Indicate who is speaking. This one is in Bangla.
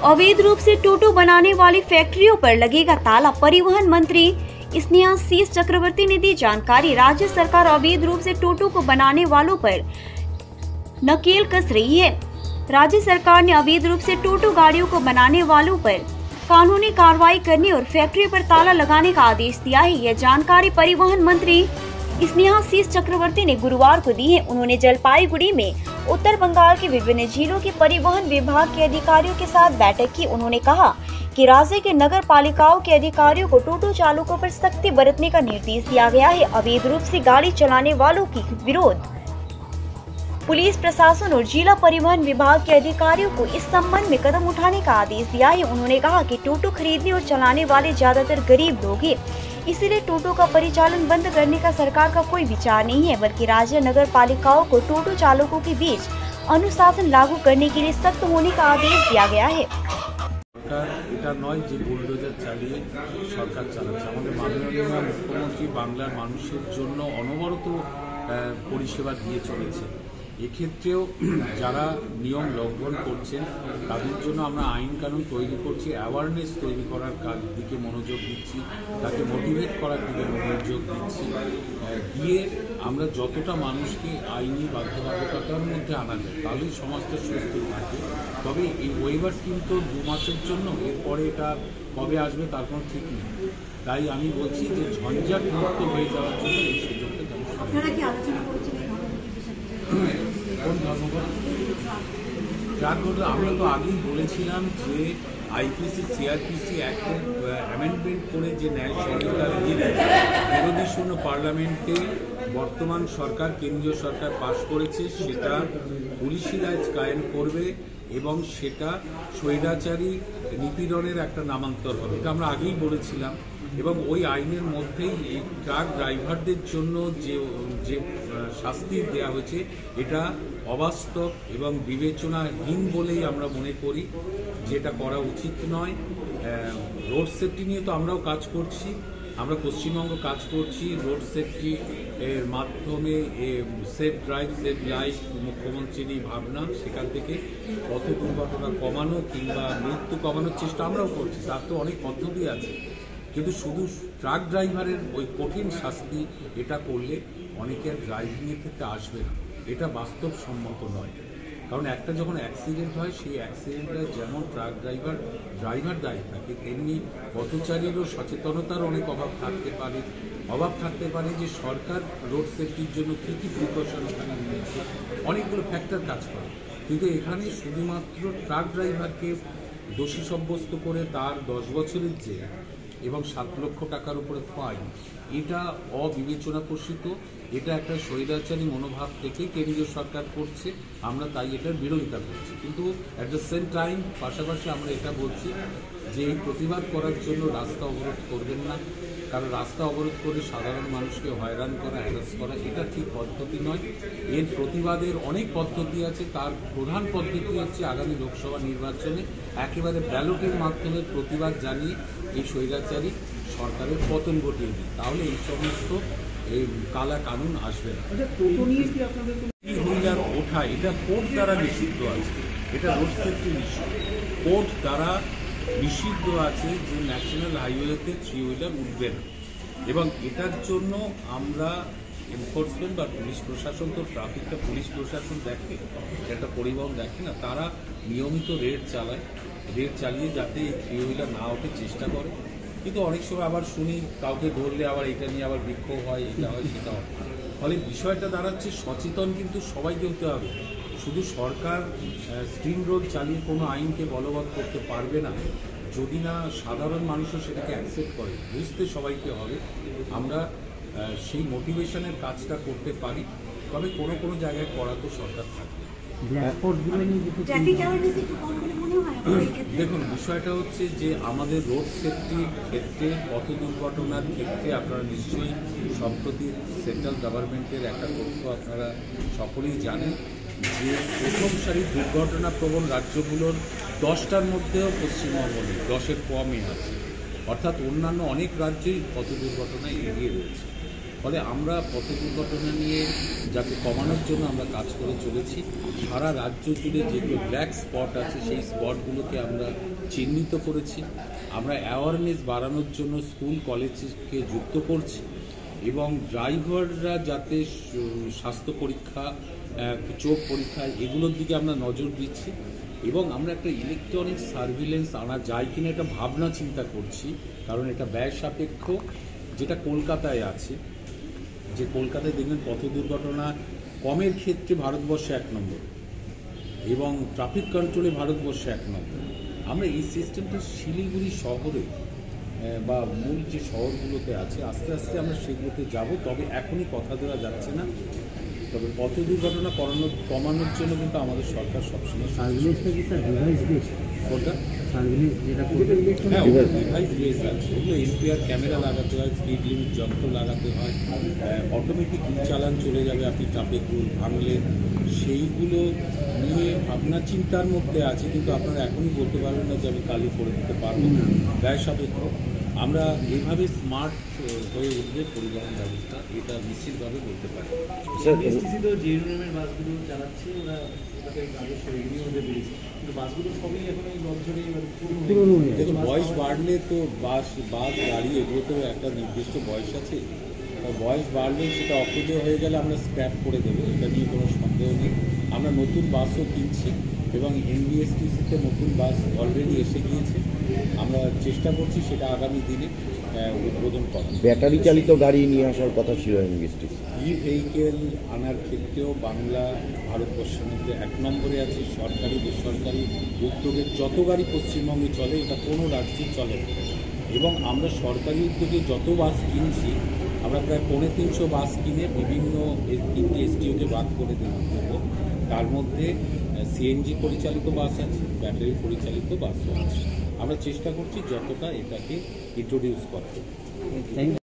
Speaker 1: अवैध रूप से टोटो बनाने वाली फैक्ट्रियों पर लगेगा ताला। परिवहन मंत्री स्नेहाशीष चक्रवर्ती ने दी जानकारी। राज्य सरकार अवैध रूप से टोटो को बनाने वालों पर नकेल कस रही है। राज्य सरकार ने अवैध रूप से टोटो गाड़ियों को बनाने वालों पर कानूनी कार्रवाई करने और फैक्ट्री पर ताला लगाने का आदेश दिया है। यह जानकारी परिवहन मंत्री स्नेहाशीष चक्रवर्ती ने गुरुवार को दी है। उन्होंने जलपाईगुड़ी में उत्तर बंगाल के विभिन्न जिलों के परिवहन विभाग के अधिकारियों के साथ बैठक की। उन्होंने कहा कि राज्य के नगर पालिकाओं के अधिकारियों को टोटो चालकों पर सख्ती बरतने का निर्देश दिया गया है। अवैध रूप से गाड़ी चलाने वालों की विरोध पुलिस प्रशासन और जिला परिवहन विभाग के अधिकारियों को इस संबंध में कदम उठाने का आदेश दिया है। उन्होंने कहा कि टोटो खरीदने और चलाने वाले ज्यादातर गरीब लोग हैं, इसीलिए टोटो का परिचालन बंद करने का सरकार का कोई विचार नहीं है, बल्कि राज्य नगर पालिकाओं को टोटो चालकों के बीच अनुशासन लागू करने के लिए सख्त होने का आदेश दिया गया है।
Speaker 2: এটা নয় যে বুলডোজার চালিয়ে সরকার চালাচ্ছে। আমাদের মাননীয় মুখ্যমন্ত্রী বাংলার মানুষের জন্য অনবরত পরিষেবা দিয়ে চলেছে। এক্ষেত্রেও যারা নিয়ম লঙ্ঘন করছেন তাদের জন্য আমরা আইন কানুন তৈরি করছি, অ্যাওয়ারনেস তৈরি করার দিকে মনোযোগ দিচ্ছি, তাকে মোটিভেট করার দিকে মনোযোগ দিচ্ছি, দিয়ে আমরা যতটা মানুষকে আইনি বাধ্যবাধকতার মধ্যে আনা যায় তাহলেই সমাজটা সুস্থ থাকে। তবে এই ওয়েভার কিন্তু 2 মাসের জন্য, এরপরে এটা কবে আসবে তার কোনো ঠিক নেই। তাই আমি বলছি যে ঝঞ্ঝাট মুক্ত হয়ে যাওয়ার জন্য এই সুযোগটা কোন ধর্মঘট যার জন্য আমরা তো আগেই বলেছিলাম যে আইপিসি সিআরপিসি অ্যাক্টের অ্যামেন্ডমেন্ট করে যে ন্যায় সংহিতার বিল বিরোধী শূন্য পার্লামেন্টে বর্তমান সরকার, কেন্দ্রীয় সরকার পাশ করেছে, সেটা পুলিশি রাজ কায়েম করবে এবং সেটা স্বৈরাচারী নিপীড়নের একটা নামান্তর হবে। এটা আমরা আগেই বলেছিলাম এবং ওই আইনের মধ্যেই এই ট্রাক ড্রাইভারদের জন্য যে শাস্তি দেওয়া হয়েছে এটা অবাস্তব এবং বিবেচনাহীন বলেই আমরা মনে করি, যেটা করা উচিত নয়। রোড সেফটি নিয়ে তো আমরাও কাজ করছি, আমরা পশ্চিমবঙ্গ কাজ করছি রোড সেফটি এর মাধ্যমে, সেফ ড্রাইভ সেভ লাইফ মুখ্যমন্ত্রীর ভাবনা, সেখান থেকে পথ দুর্ঘটনা কমানো কিংবা মৃত্যু কমানোর চেষ্টা আমরাও করছি। তার তো অনেক পদ্ধতি আছে, কিন্তু শুধু ট্রাক ড্রাইভারের ওই কঠিন শাস্তি এটা করলে অনেকের ড্রাইভিংয়ের ক্ষেত্রে আসবে না, এটা বাস্তবসম্মত নয়। কারণ একটা যখন অ্যাক্সিডেন্ট হয় সেই অ্যাক্সিডেন্টে যেমন ট্রাক ড্রাইভার দায়ী থাকে, তেমনি পথচারীরও সচেতনতার অনেক অভাব থাকতে পারে যে সরকার রোড সেফটির জন্য কী কী প্রিকশন ওখানে নিয়েছে, অনেকগুলো ফ্যাক্টর কাজ করে। কিন্তু এখানে শুধুমাত্র ট্রাক ড্রাইভারকে দোষী সাব্যস্ত করে তার 10 বছরের জেল এবং 7 লক্ষ টাকার উপরে ফাইন, এটা অবিবেচনা প্রসূত, এটা একটা স্বৈরাচারী মনোভাব থেকে কেন্দ্রীয় সরকার করছে। আমরা তাই এটার বিরোধিতা করছি, কিন্তু অ্যাট দ্য সেম টাইম পাশাপাশি আমরা এটা বলছি যে এই প্রতিবাদ করার জন্য রাস্তা অবরোধ করবেন না, কারণ রাস্তা অবরোধ করে সাধারণ মানুষকে হয়রান করা, হ্যারাস করা এটা ঠিক পদ্ধতি নয়। এর প্রতিবাদের অনেক পদ্ধতি আছে, তার প্রধান পদ্ধতি হচ্ছে আগামী লোকসভা নির্বাচনে একেবারে ব্যালটের মাধ্যমে প্রতিবাদ জানিয়ে এই স্বৈরাচারী সরকারের পতন ঘটিয়ে দিই, তাহলে এই সমস্ত এই কালা কানুন আসবে না। হুইলার ওঠা এটা কোর্ট দ্বারা নিষিদ্ধ আছে, এটা রোড সেফটি নিষিদ্ধ, কোর্ট দ্বারা নিষিদ্ধ আছে যে ন্যাশনাল হাইওয়েতে 3 হুইলার উঠবে না। এবং এটার জন্য আমরা এনফোর্সমেন্ট বা পুলিশ প্রশাসন, তো ট্রাফিকটা পুলিশ প্রশাসন দেখে, একটা পরিবহন দেখে না, তারা নিয়মিত রেড চালিয়ে যাতে এই 3 হুইলার না ওঠে চেষ্টা করে। কিন্তু অনেক সময় আবার শুনি কাউকে ধরলে আবার এটা নিয়ে আবার বিক্ষোভ হয়, এটা হয় সেটা হয়। ফলে বিষয়টা দাঁড়াচ্ছে সচেতন কিন্তু সবাইকে হতে হবে। শুধু সরকার স্ট্রিং রোড চালিয়ে কোনো আইনকে বলবৎ করতে পারবে না যদি না সাধারণ মানুষও সেটাকে অ্যাকসেপ্ট করে, বুঝতে সবাইকে হবে। আমরা সেই মোটিভেশনের কাজটা করতে পারি, তবে কোনো জায়গায় করা তো সরকার থাকবে। দেখুন, বিষয়টা হচ্ছে যে আমাদের রোড সেফটির ক্ষেত্রে, পথ দুর্ঘটনার ক্ষেত্রে আপনারা নিশ্চয়ই সম্প্রতি সেন্ট্রাল গভর্নমেন্টের একটা তথ্য আপনারা সকলেই জানেন যে প্রথম সারির দুর্ঘটনা প্রবণ রাজ্যগুলোর 10টার মধ্যেও পশ্চিমবঙ্গ নেই, 10-এর কমই আছে। অর্থাৎ অন্যান্য অনেক রাজ্যেই পথ দুর্ঘটনায় এগিয়ে রয়েছে। ফলে আমরা পথ দুর্ঘটনা নিয়ে যাতে কমানোর জন্য আমরা কাজ করে চলেছি। সারা রাজ্য জুড়ে যেগুলো ব্ল্যাক স্পট আছে সেই স্পটগুলোকে আমরা চিহ্নিত করেছি। আমরা অ্যাওয়ারনেস বাড়ানোর জন্য স্কুল কলেজকে যুক্ত করছি এবং ড্রাইভাররা যাতে স্বাস্থ্য পরীক্ষা, চোখ পরীক্ষা এগুলোর দিকে আমরা নজর দিচ্ছি এবং আমরা একটা ইলেকট্রনিক সার্ভিলেন্স আনা যায় কিনা একটা ভাবনা চিন্তা করছি, কারণ এটা ব্যয় সাপেক্ষ। যেটা কলকাতায় আছে, যে কলকাতায় দেখবেন পথ দুর্ঘটনা কমের ক্ষেত্রে ভারতবর্ষে 1 নম্বর এবং ট্রাফিক কন্ট্রোলে ভারতবর্ষে 1 নম্বর। আমরা এই সিস্টেমটা শিলিগুড়ি শহরে বা মূল যে শহরগুলোতে আছে আস্তে আস্তে আমরা সেগুলোতে যাব, তবে এখনই কথা দেওয়া যাচ্ছে না। তবে পথ দুর্ঘটনা কমানোর জন্য কিন্তু আমাদের সরকার সবসময় ডিভাইস বেস আছে, ওগুলো এনপিআর ক্যামেরা লাগাতে হয়, স্পিড লিমিট যন্ত্র লাগাতে হয়, অটোমেটিক চালান চলে যাবে আপনি ট্রাফিক রুল ভাঙলেন, সেইগুলো নিয়ে ভাবনা চিন্তার মধ্যে আছে। কিন্তু আপনারা এখনই বলতে পারবেন না যে আমি কালই করে দিতে পারবো না, ব্যয় সাপেক্ষ। আমরা এভাবে স্মার্ট হয়ে উঠবে পরিবহন ব্যবস্থা, এটা নিশ্চিতভাবে বলতে পারি।
Speaker 3: বাসগুলো চালাচ্ছে ওরা বাসগুলো সবই এখন
Speaker 2: দেখুন, বয়স বাড়লে তো বাস গাড়ি এগুলোতেও একটা নির্দিষ্ট বয়স আছে। বয়স বাড়লে সেটা অকেজো হয়ে গেলে আমরা স্ক্র্যাপ করে দেবো, এটা নিয়ে কোনো সন্দেহ নেই। আমরা নতুন বাসও কিনছি এবং এনবিএসটিসিতে নতুন বাস অলরেডি এসে গিয়েছে। আমরা চেষ্টা করছি সেটা আগামী দিনে উদ্বোধন করা।
Speaker 4: ব্যাটারি চালিত গাড়ি নিয়ে আসার কথা ছিল এনবিএসটিসি।
Speaker 2: ই ভেহিকেল আনার ক্ষেত্রেও বাংলা ভারতবর্ষের মধ্যে 1 নম্বরে আছে। সরকারি বেসরকারি উদ্যোগের যত গাড়ি পশ্চিমবঙ্গে চলে এটা কোনো রাজ্যেই চলে না। এবং আমরা সরকারি উদ্যোগে যত বাস কিনছি, আমরা প্রায় 350 বাস কিনে বিভিন্ন 3টে এসটিওকে বাদ করে দেবো। তার মধ্যে সিএনজি পরিচালিত বাস আছে, ব্যাটারি পরিচালিত বাসও আছে। আমরা চেষ্টা করছি যতটা এটাকে ইন্ট্রোডিউস করার।